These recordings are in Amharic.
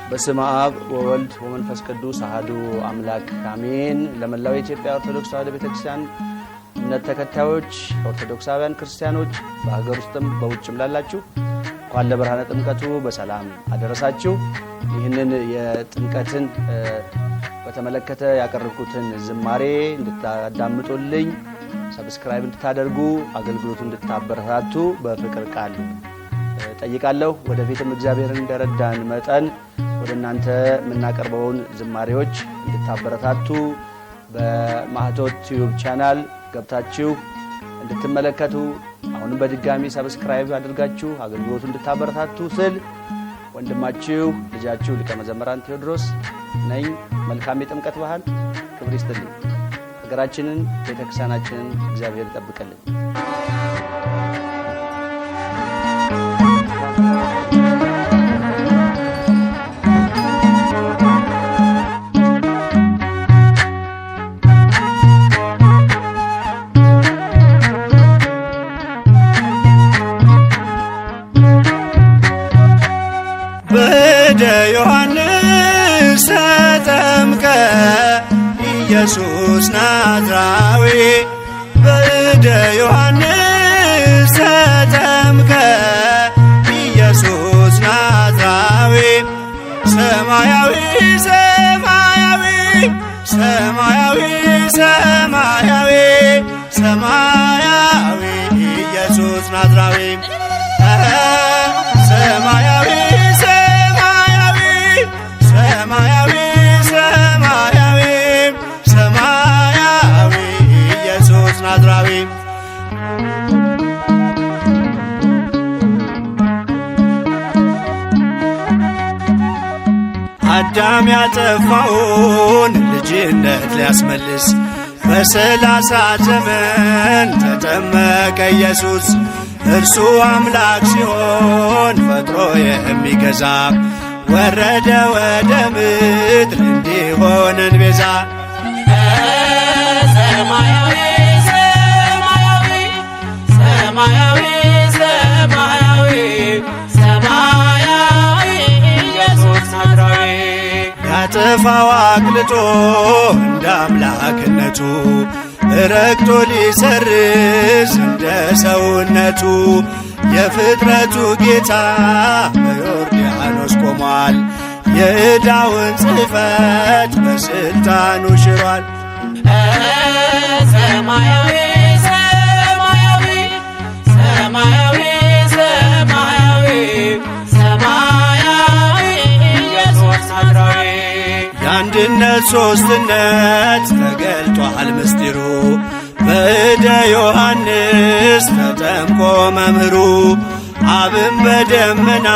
በስመ አብ ወወልድ ወመንፈስ ቅዱስ አሐዱ አምላክ አሜን። ለመላው የኢትዮጵያ ኦርቶዶክስ ተዋሕዶ ቤተክርስቲያን እምነት ተከታዮች ኦርቶዶክሳውያን ክርስቲያኖች በሀገር ውስጥም በውጭም ላላችሁ እንኳን ለብርሃነ ጥምቀቱ በሰላም አደረሳችሁ። ይህንን የጥምቀትን በተመለከተ ያቀረብኩትን ዝማሬ እንድታዳምጡልኝ ሰብስክራይብ እንድታደርጉ አገልግሎቱን እንድታበረታቱ በፍቅር ቃል ጠይቃለሁ። ወደፊትም እግዚአብሔርን እንደረዳን መጠን ወደ እናንተ የምናቀርበውን ዝማሬዎች እንድታበረታቱ በማህቶት ዩቲዩብ ቻናል ገብታችሁ እንድትመለከቱ አሁንም በድጋሚ ሰብስክራይብ አድርጋችሁ አገልግሎቱን እንድታበረታቱ ስል ወንድማችሁ ልጃችሁ ሊቀ መዘምራን ቴዎድሮስ ነኝ። መልካም የጥምቀት በዓል። ክብር ይስጥልኝ። ሀገራችንን ቤተክርስቲያናችንን እግዚአብሔር ይጠብቅልን። ዮሐንስ ተጠምቀ ኢየሱስ ናዝራዊ በእደ ዮሐንስ ተጠምቀ ኢየሱስ ናዝራዊ ሰማያዊ ሰማያዊ ሰማያዊ ሰማያዊ ሰማያዊ ኢየሱስ ናዝራዊ ሰማያዊ ሰማያዊ ሰማያዊ ሰማያዊ ኢየሱስ ናዝራዊ አዳም ያጠፋውን ልጅነት ሊያስመልስ በ30 ዘመን ተጠመቀ ኢየሱስ። እርሱ አምላክ ሲሆን ፈጥሮ የሚገዛ ወረደ ወደ ምድር እንዲሆነን ቤዛ። ሰማያዊ ሰማያዊ ሰማያዊ ሰማያዊ ሰማያዊ ኢየሱስ ናዝራዊ ያጠፋው አቅልጦ እንደ አምላክነቱ ረግጦ ሊሰርዝ እንደ ሰውነቱ የፍጥረቱ ጌታ በዮርዳኖስ ቆሟል። የዕዳውን ጽሕፈት በስልጣኑ ሽሯል። ሰማያዊ ሰማያዊ ሰማያዊ ሰማያዊ ሰማያዊ ኢየሱስ ናዝራዊ የአንድነት ሦስትነት ተገልጧል ምስጢሩ በእደ ዮሐንስ ተጠምቆ መምህሩ። አብን በደመና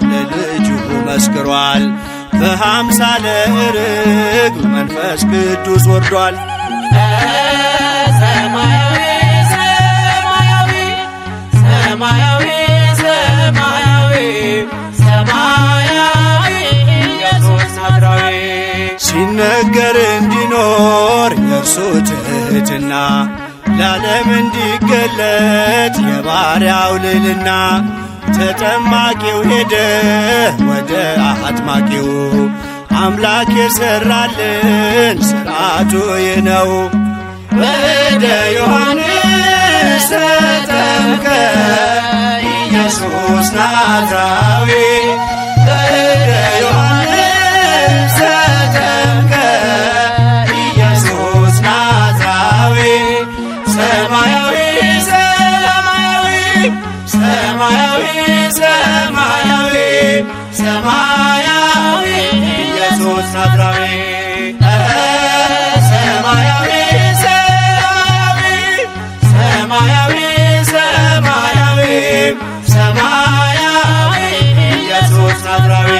ለልጁ መስክሯል። በአምሳለ ርግብ መንፈስ ቅዱስ ወርዷል። ሰማያዊ ሰማያዊ ሰማያዊ ሰማያዊ ሰማያዊ ኢየሱስ ናዝራዊ ሲነገር እንዲኖር የእርሱ ትሕትና ለዓለም እንዲገለጥ የባሪያው ልዕልና። ተጠማቂው ሄደ ወደ አጥማቂው አምላክ የሠራልን ሥርዓቱ ይህ ነው። በእደ ዮሐንስ ተጠምቀ ኢየሱስ ናዝራዊ በእደ ዮሐንስ ተጠምቀ ኢየሱስ ናዝራዊ ሰማያዊ ሰማያዊ ሰማያዊ ሰማያዊ ሰማያዊ ኢየሱስ ናዝራዊ ሰማያዊ ሰማያዊ ሰማያዊ ሰማያዊ ኢየሱስ ናዝራዊ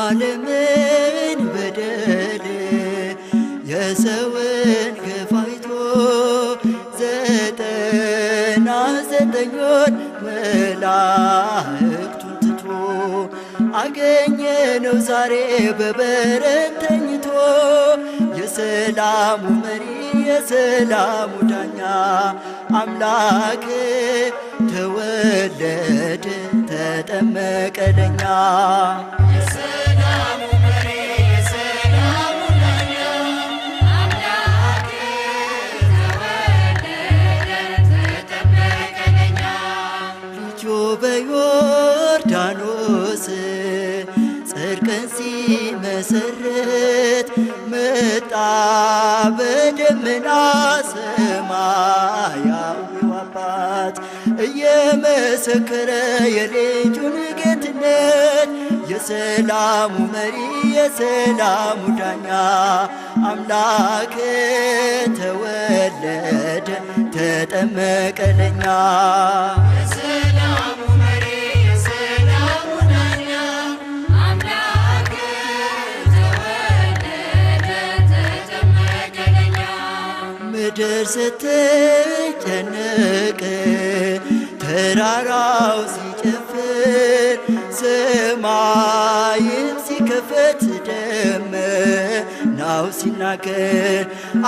የዓለምን በደል የሰውን ግፍ አይቶ 99ን መላእክቱን ትቶ አገኘነው ዛሬ በበረት ተኝቶ የሰላሙ መሪ የሰላሙ ዳኛ አምላክ ተወለደ ተጠመቀ ለኛ። በዮርዳኖስ ጽድቅን ሲመሰርት መጣ በደመና ሰማያዊው አባት እየመሰከረ የልጁን ጌትነት የሰላሙ መሪ የሰላሙ ዳኛ አምላክ ተወለደ ተጠመቀ ለኛ። ምድር ስትጨነቅ ተራራው ሲጨፍር ሰማይም ሲከፈት ደመናው ሲናገር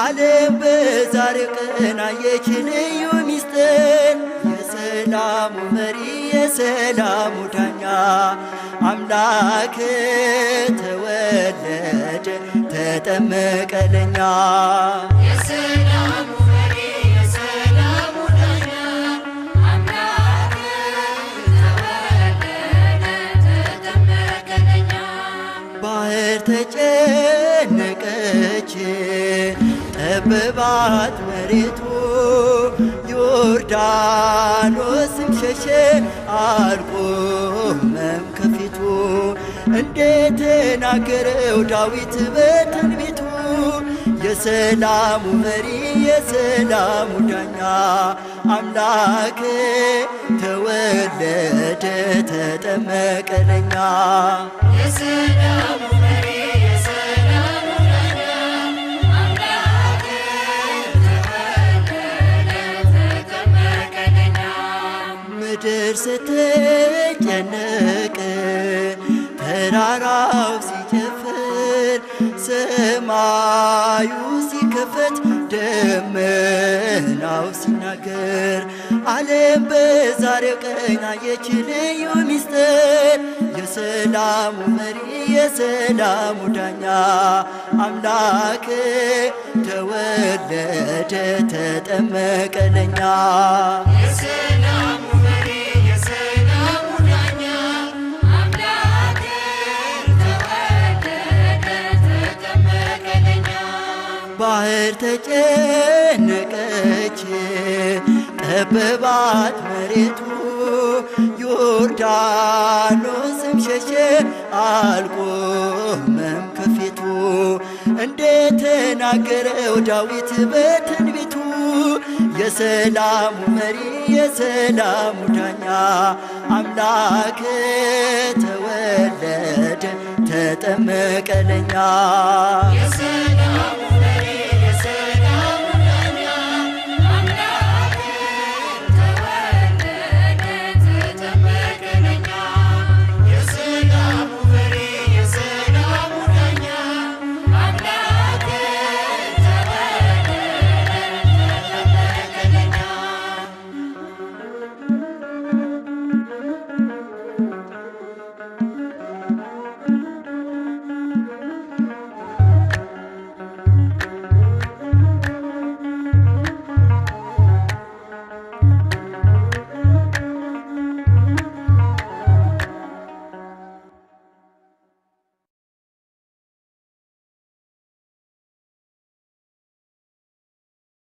ዓለም በዛሬው ቀን አየች ልዩ ምስጢር የሰላሙ መሪ የሰላሙ ዳኛ አምላክ ተወለደ ተጠመቀ ለኛ። ባህር ተጨነቀች ጠበባት መሬቱ ዮርዳኖስም ሸሸ አልቆመም ከፊቱ እንደተናገረው ዳዊት በትንቢቱ የሰላሙ መሪ የሰላሙ ዳኛ አምላክ ተወለደ ተጠመቀ ለኛ። የሰላሙ መሪ የሰላሙ ዳኛ አምላክ ተወለደ ተጠመቀ ለኛ። ምድር ስትጨነቅ ተራራው ሲጨፍር ሰማዩ ሲከፈት ደመናው ሲናገር ዓለም በዛሬው ቀን አየች ልዩ ምስጢር የሰላሙ መሪ የሰላሙ ዳኛ አምላክ ተወለደ ተጠመቀ ለኛ። ባህር ተጨነቀች ጠበባት መሬቱ ዮርዳኖስም ሸሸ አልቆመም ከፊቱ እንደተናገረው ዳዊት በትንቢቱ የሰላሙ መሪ የሰላሙ ዳኛ አምላክ ተወለደ ተጠመቀ ለኛ።